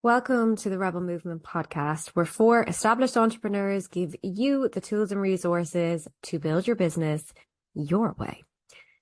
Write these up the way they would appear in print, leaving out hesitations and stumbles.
Welcome to the Rebel Movement podcast, where four established entrepreneurs give you the tools and resources to build your business your way.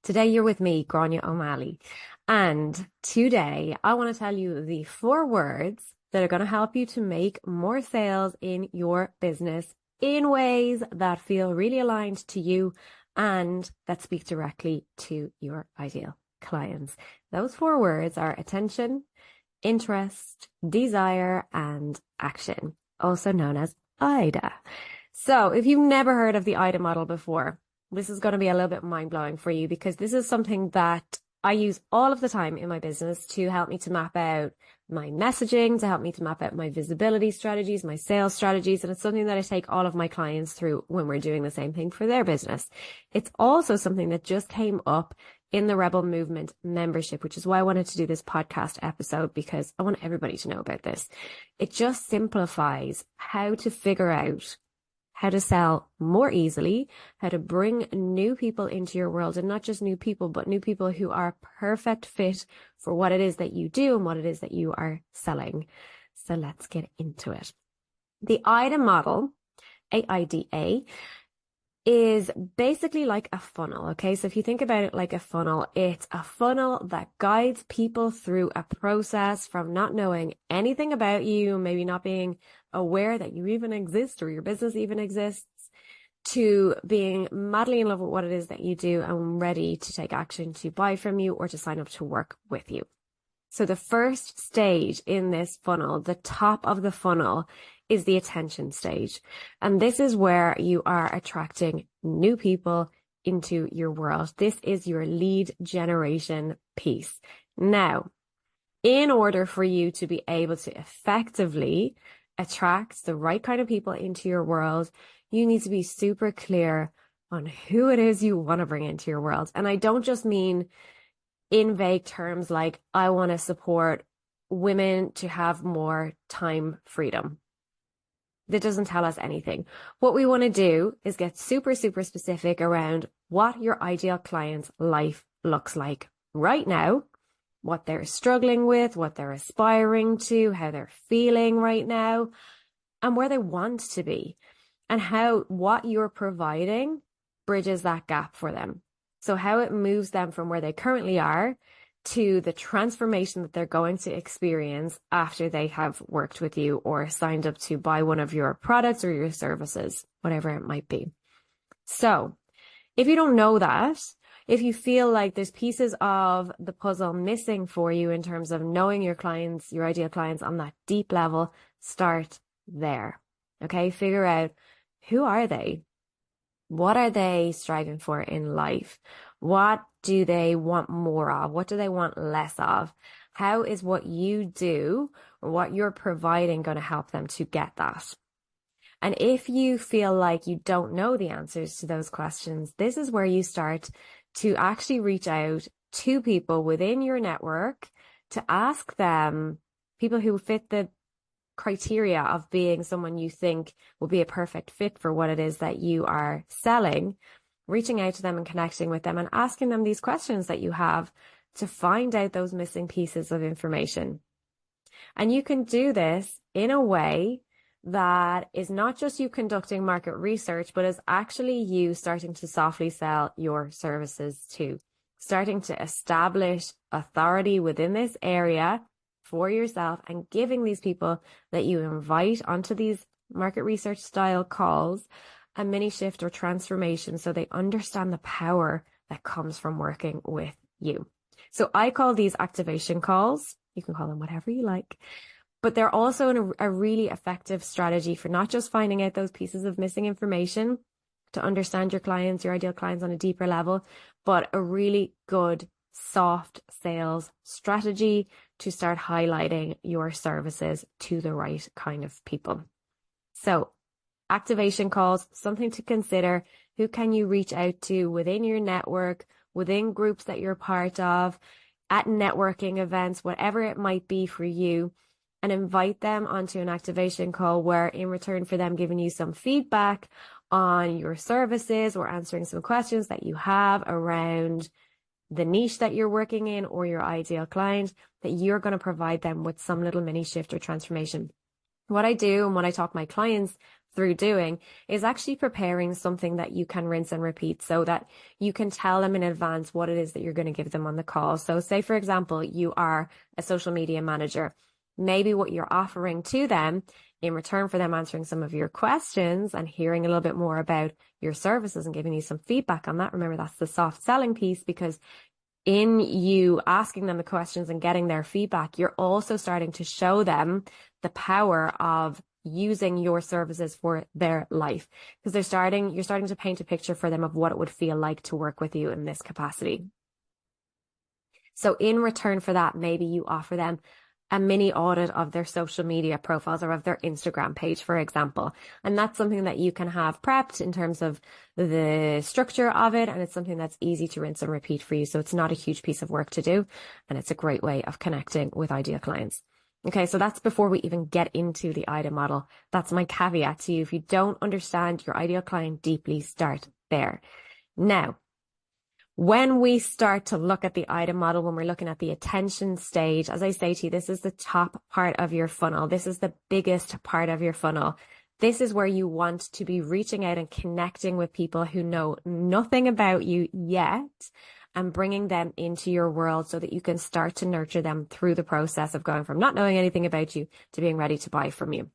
Today, you're with me, Gráinne O'Malley. And today, I want to tell you the 4 words that are going to help you to make more sales in your business in ways that feel really aligned to you and that speak directly to your ideal clients. Those 4 words are attention, interest, desire, and action, also known as IDA. So if you've never heard of the IDA model before, this is going to be a little bit mind-blowing for you, because this is something that I use all of the time in my business to help me to map out my messaging, to help me to map out my visibility strategies, my sales strategies. And it's something that I take all of my clients through when we're doing the same thing for their business. It's also something that just came up in the Rebel Movement membership, which is why I wanted to do this podcast episode, because I want everybody to know about this. It just simplifies how to figure out how to sell more easily, how to bring new people into your world, and not just new people, but new people who are a perfect fit for what it is that you do and what it is that you are selling. So let's get into it. The IDA model, AIDA, is basically like a funnel. Okay. So if you think about it like a funnel, it's a funnel that guides people through a process from not knowing anything about you, maybe not being aware that you even exist or your business even exists, to being madly in love with what it is that you do and ready to take action to buy from you or to sign up to work with you. So the first stage in this funnel, the top of the funnel, is the attention stage. And this is where you are attracting new people into your world. This is your lead generation piece. Now, in order for you to be able to effectively attract the right kind of people into your world, you need to be super clear on who it is you want to bring into your world. And I don't just mean in vague terms like, I want to support women to have more time freedom. That doesn't tell us anything. What we want to do is get super, super specific around what your ideal client's life looks like right now, what they're struggling with, what they're aspiring to, how they're feeling right now, and where they want to be, and how what you're providing bridges that gap for them. So how it moves them from where they currently are to the transformation that they're going to experience after they have worked with you or signed up to buy one of your products or your services, whatever it might be. So if you don't know that, if you feel like there's pieces of the puzzle missing for you in terms of knowing your clients, your ideal clients on that deep level, start there. Okay, figure out, who are they? What are they striving for in life? What do they want more of? What do they want less of? How is what you do or what you're providing going to help them to get that? And if you feel like you don't know the answers to those questions, this is where you start to actually reach out to people within your network to ask them, people who fit the criteria of being someone you think will be a perfect fit for what it is that you are selling, reaching out to them and connecting with them and asking them these questions that you have to find out those missing pieces of information. And you can do this in a way that is not just you conducting market research, but is actually you starting to softly sell your services too, starting to establish authority within this area for yourself and giving these people that you invite onto these market research style calls a mini shift or transformation so they understand the power that comes from working with you. So I call these activation calls. You can call them whatever you like, but they're also a really effective strategy for not just finding out those pieces of missing information to understand your clients, your ideal clients on a deeper level, but a really good soft sales strategy to start highlighting your services to the right kind of people. So activation calls, something to consider. Who can you reach out to within your network, within groups that you're part of, at networking events, whatever it might be for you, and invite them onto an activation call where, in return for them giving you some feedback on your services or answering some questions that you have around the niche that you're working in or your ideal client, that you're going to provide them with some little mini shift or transformation. What I do and what I talk my clients through doing is actually preparing something that you can rinse and repeat so that you can tell them in advance what it is that you're going to give them on the call. So say, for example, you are a social media manager. Maybe what you're offering to them in return for them answering some of your questions and hearing a little bit more about your services and giving you some feedback on that. Remember, that's the soft selling piece, because in you asking them the questions and getting their feedback, you're also starting to show them the power of using your services for their life, because you're starting to paint a picture for them of what it would feel like to work with you in this capacity. So in return for that, maybe you offer them a mini audit of their social media profiles or of their Instagram page, for example. And that's something that you can have prepped in terms of the structure of it. And it's something that's easy to rinse and repeat for you. So it's not a huge piece of work to do. And it's a great way of connecting with ideal clients. Okay, so that's before we even get into the IDA model. That's my caveat to you. If you don't understand your ideal client deeply, start there. Now, when we start to look at the IDA model, when we're looking at the attention stage, as I say to you, this is the top part of your funnel. This is the biggest part of your funnel. This is where you want to be reaching out and connecting with people who know nothing about you yet, and bringing them into your world so that you can start to nurture them through the process of going from not knowing anything about you to being ready to buy from you.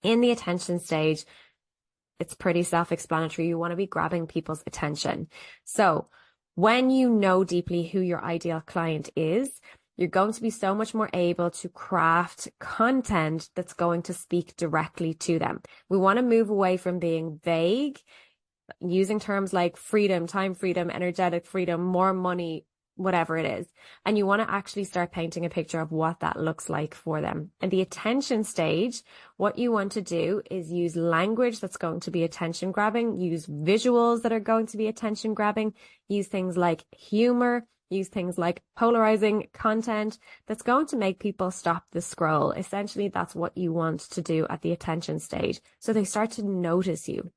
In the attention stage, it's pretty self-explanatory. You want to be grabbing people's attention. So when you know deeply who your ideal client is, you're going to be so much more able to craft content that's going to speak directly to them. We want to move away from being vague, using terms like freedom, time freedom, energetic freedom, more money, whatever it is. And you want to actually start painting a picture of what that looks like for them. And the attention stage, what you want to do is use language that's going to be attention grabbing, use visuals that are going to be attention grabbing, use things like humor, use things like polarizing content that's going to make people stop the scroll. Essentially, that's what you want to do at the attention stage. So they start to notice you.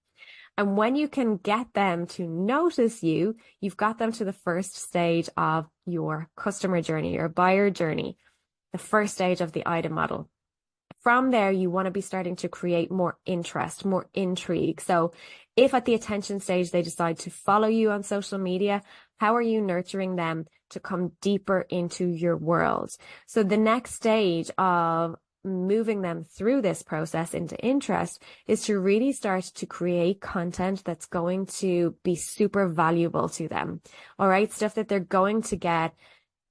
And when you can get them to notice you, you've got them to the first stage of your customer journey, your buyer journey, the first stage of the IDA model. From there, you want to be starting to create more interest, more intrigue. So if at the attention stage they decide to follow you on social media, how are you nurturing them to come deeper into your world? So the next stage of moving them through this process into interest is to really start to create content that's going to be super valuable to them. All right. Stuff that they're going to get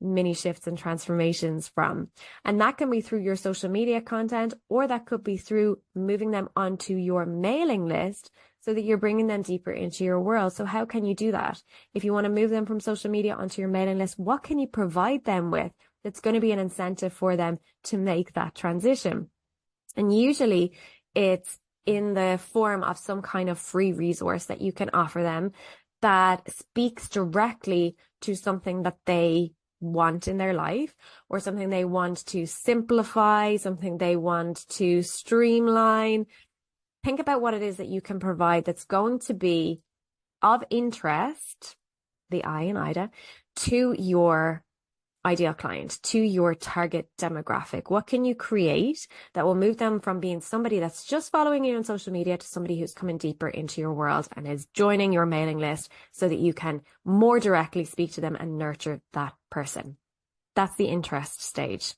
mini shifts and transformations from. And that can be through your social media content, or that could be through moving them onto your mailing list so that you're bringing them deeper into your world. So how can you do that? If you want to move them from social media onto your mailing list, what can you provide them with that's going to be an incentive for them to make that transition? And usually it's in the form of some kind of free resource that you can offer them that speaks directly to something that they want in their life, or something they want to simplify, something they want to streamline. Think about what it is that you can provide that's going to be of interest, the I in IDA, to your ideal client, to your target demographic. What can you create that will move them from being somebody that's just following you on social media to somebody who's coming deeper into your world and is joining your mailing list so that you can more directly speak to them and nurture that person? That's the interest stage.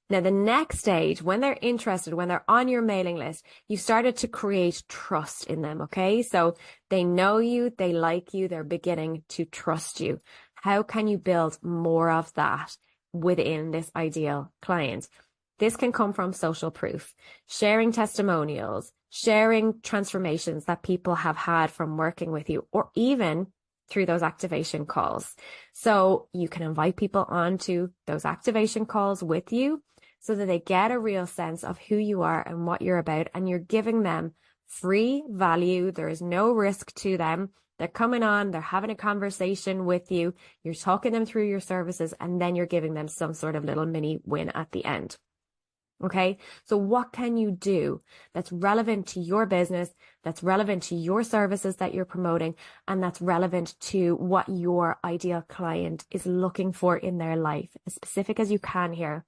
Now, the next stage, when they're interested, when they're on your mailing list, you've started to create trust in them, okay? So they know you, they like you, they're beginning to trust you. How can you build more of that within this ideal client? This can come from social proof, sharing testimonials, sharing transformations that people have had from working with you, or even through those activation calls. So you can invite people onto those activation calls with you so that they get a real sense of who you are and what you're about, and you're giving them free value. There is no risk to them. They're coming on, they're having a conversation with you, you're talking them through your services, and then you're giving them some sort of little mini win at the end. Okay, so what can you do that's relevant to your business, that's relevant to your services that you're promoting, and that's relevant to what your ideal client is looking for in their life, as specific as you can here,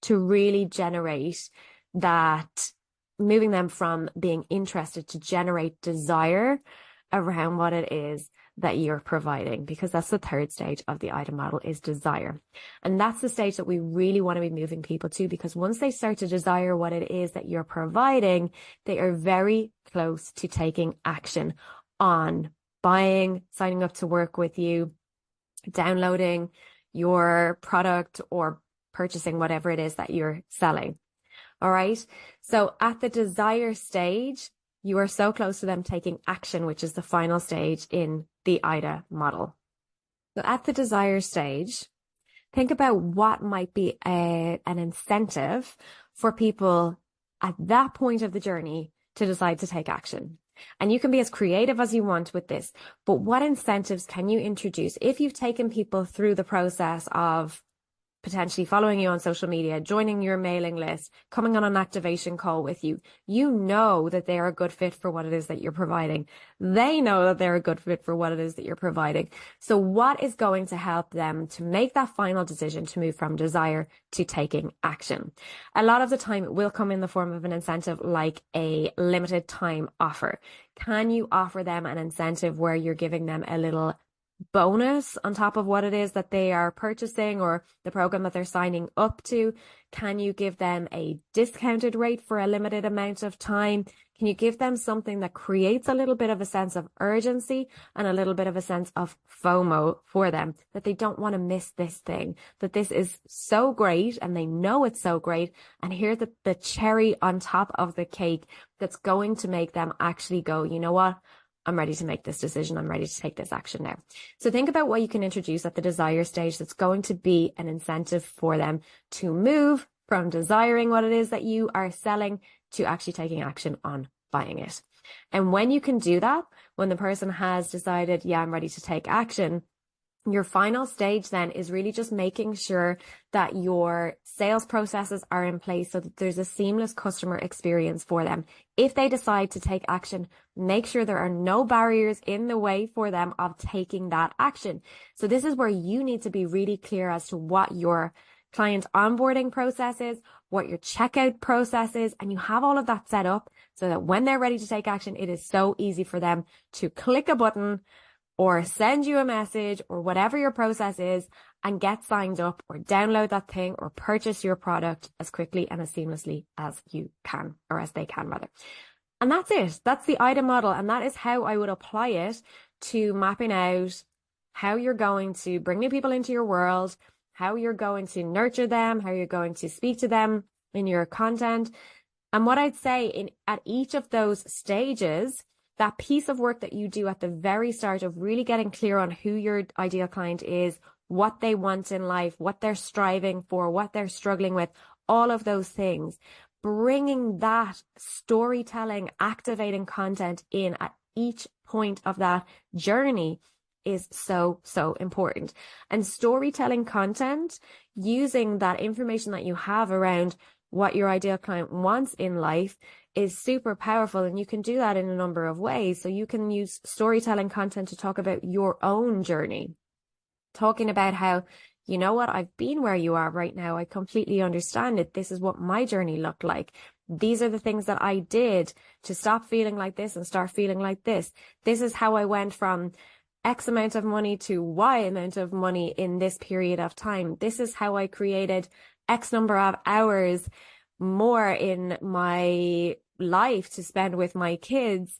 to really generate that, moving them from being interested to generate desire around what it is that you're providing, because that's the third stage of the item model, is desire. And that's the stage that we really want to be moving people to, because once they start to desire what it is that you're providing, they are very close to taking action on buying, signing up to work with you, downloading your product, or purchasing whatever it is that you're selling. All right. So at the desire stage, you are so close to them taking action, which is the final stage in the IDA model. So at the desire stage, think about what might be an incentive for people at that point of the journey to decide to take action. And you can be as creative as you want with this, but what incentives can you introduce if you've taken people through the process of potentially following you on social media, joining your mailing list, coming on an activation call with you? You know that they are a good fit for what it is that you're providing. They know that they're a good fit for what it is that you're providing. So what is going to help them to make that final decision to move from desire to taking action? A lot of the time it will come in the form of an incentive, like a limited time offer. Can you offer them an incentive where you're giving them a little bonus on top of what it is that they are purchasing or the program that they're signing up to? Can you give them a discounted rate for a limited amount of time? Can you give them something that creates a little bit of a sense of urgency and a little bit of a sense of FOMO for them, that they don't want to miss this thing, that this is so great and they know it's so great, and here's the cherry on top of the cake that's going to make them actually go, you know what? I'm ready to make this decision. I'm ready to take this action now. So think about what you can introduce at the desire stage that's going to be an incentive for them to move from desiring what it is that you are selling to actually taking action on buying it. And when you can do that, when the person has decided, yeah, I'm ready to take action, your final stage then is really just making sure that your sales processes are in place so that there's a seamless customer experience for them. If they decide to take action, make sure there are no barriers in the way for them of taking that action. So this is where you need to be really clear as to what your client onboarding process is, what your checkout process is, and you have all of that set up so that when they're ready to take action, it is so easy for them to click a button or send you a message or whatever your process is and get signed up or download that thing or purchase your product as quickly and as seamlessly as you can, or as they can rather. And that's it. That's the IDA model. And that is how I would apply it to mapping out how you're going to bring new people into your world, how you're going to nurture them, how you're going to speak to them in your content. And what I'd say at each of those stages, that piece of work that you do at the very start of really getting clear on who your ideal client is, what they want in life, what they're striving for, what they're struggling with, all of those things, bringing that storytelling, activating content in at each point of that journey is so, so important. And storytelling content, using that information that you have around what your ideal client wants in life, is super powerful. And you can do that in a number of ways. So you can use storytelling content to talk about your own journey, talking about how, you know what, I've been where you are right now. I completely understand it. This is what my journey looked like. These are the things that I did to stop feeling like this and start feeling like this. This is how I went from X amount of money to Y amount of money in this period of time. This is how I created X number of hours more in my life to spend with my kids,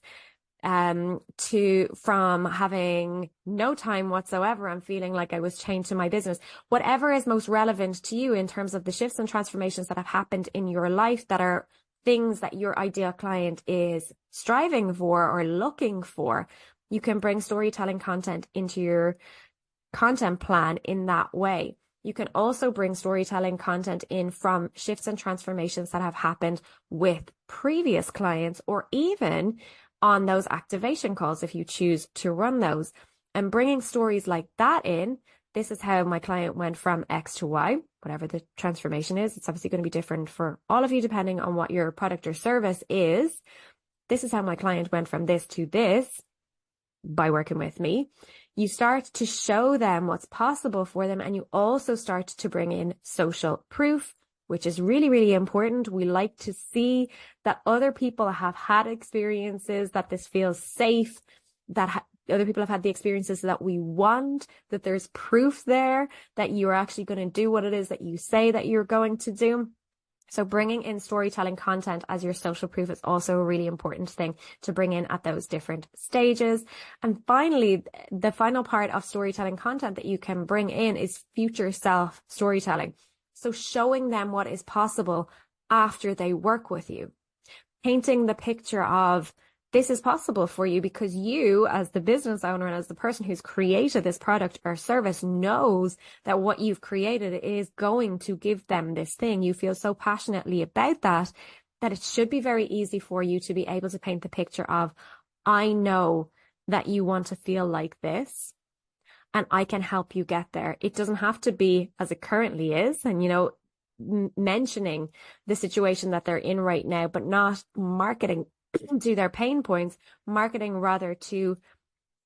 from having no time whatsoever and feeling like I was chained to my business. Whatever is most relevant to you in terms of the shifts and transformations that have happened in your life that are things that your ideal client is striving for or looking for, you can bring storytelling content into your content plan in that way. You can also bring storytelling content in from shifts and transformations that have happened with previous clients, or even on those activation calls if you choose to run those. And bringing stories like that in this is how my client went from X to Y, whatever the transformation is. It's obviously going to be different for all of you depending on what your product or service is. This is how my client went from this to this by working with me. You start to show them what's possible for them, and you also start to bring in social proof, which is really, really important. We like to see that other people have had experiences, that this feels safe, that other people have had the experiences that we want, that there's proof there that you're actually going to do what it is that you say that you're going to do. So bringing in storytelling content as your social proof is also a really important thing to bring in at those different stages. And finally, the final part of storytelling content that you can bring in is future self storytelling. So showing them what is possible after they work with you, painting the picture of this is possible for you because you, as the business owner and as the person who's created this product or service, knows that what you've created is going to give them this thing. You feel so passionately about that it should be very easy for you to be able to paint the picture of, I know that you want to feel like this, and I can help you get there. It doesn't have to be as it currently is. And, mentioning the situation that they're in right now, but not marketing to their pain points, marketing rather to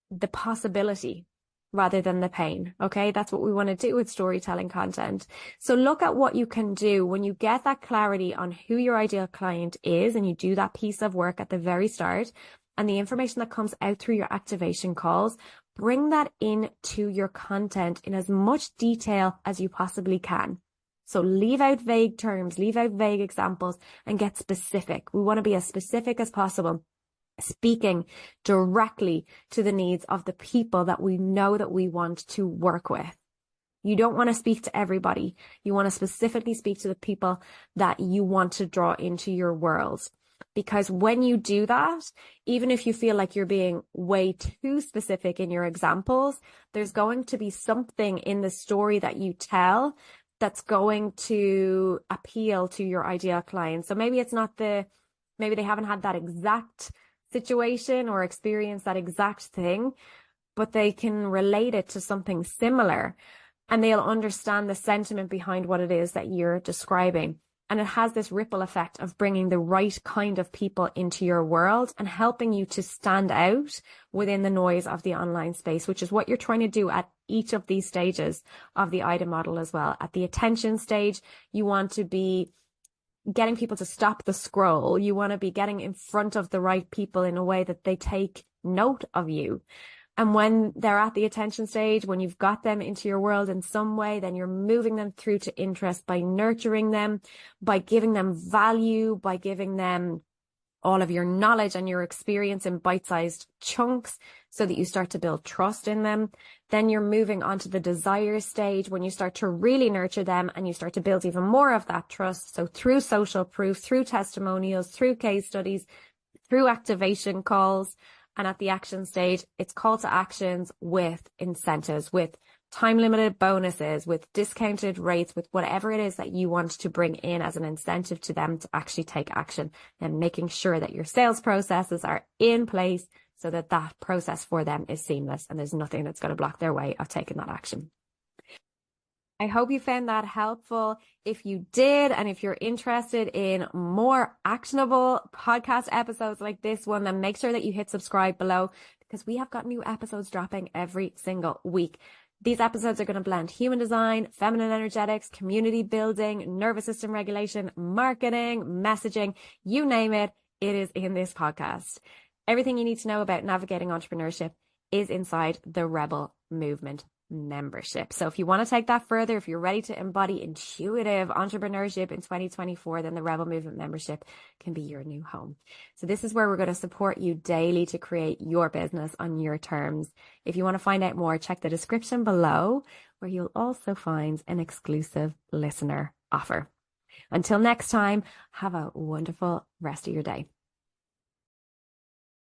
the possibility rather than the pain. Okay. That's what we want to do with storytelling content. So look at what you can do when you get that clarity on who your ideal client is, and you do that piece of work at the very start, and the information that comes out through your activation calls, bring that into your content in as much detail as you possibly can. So leave out vague terms, leave out vague examples, and get specific. We want to be as specific as possible, speaking directly to the needs of the people that we know that we want to work with. You don't want to speak to everybody. You want to specifically speak to the people that you want to draw into your world. Because when you do that, even if you feel like you're being way too specific in your examples, there's going to be something in the story that you tell that's going to appeal to your ideal client. So maybe it's not maybe they haven't had that exact situation or experienced that exact thing, but they can relate it to something similar, and they'll understand the sentiment behind what it is that you're describing. And it has this ripple effect of bringing the right kind of people into your world and helping you to stand out within the noise of the online space, which is what you're trying to do at each of these stages of the item model as well. At the attention stage, you want to be getting people to stop the scroll. You want to be getting in front of the right people in a way that they take note of you. And when they're at the attention stage, when you've got them into your world in some way, then you're moving them through to interest by nurturing them, by giving them value, by giving them all of your knowledge and your experience in bite-sized chunks so that you start to build trust in them. Then you're moving on to the desire stage when you start to really nurture them and you start to build even more of that trust. So through social proof, through testimonials, through case studies, through activation calls. And at the action stage, it's call to actions with incentives, with time limited bonuses, with discounted rates, with whatever it is that you want to bring in as an incentive to them to actually take action, and making sure that your sales processes are in place so that that process for them is seamless and there's nothing that's going to block their way of taking that action. I hope you found that helpful. If you did, and if you're interested in more actionable podcast episodes like this one, then make sure that you hit subscribe below, because we have got new episodes dropping every single week. These episodes are going to blend human design, feminine energetics, community building, nervous system regulation, marketing, messaging, you name it, it is in this podcast. Everything you need to know about navigating entrepreneurship is inside the Rebel Movement membership. So if you want to take that further, if you're ready to embody intuitive entrepreneurship in 2024, then the Rebel Movement membership can be your new home. So this is where we're going to support you daily to create your business on your terms. If you want to find out more, check the description below, where you'll also find an exclusive listener offer. Until next time, have a wonderful rest of your day.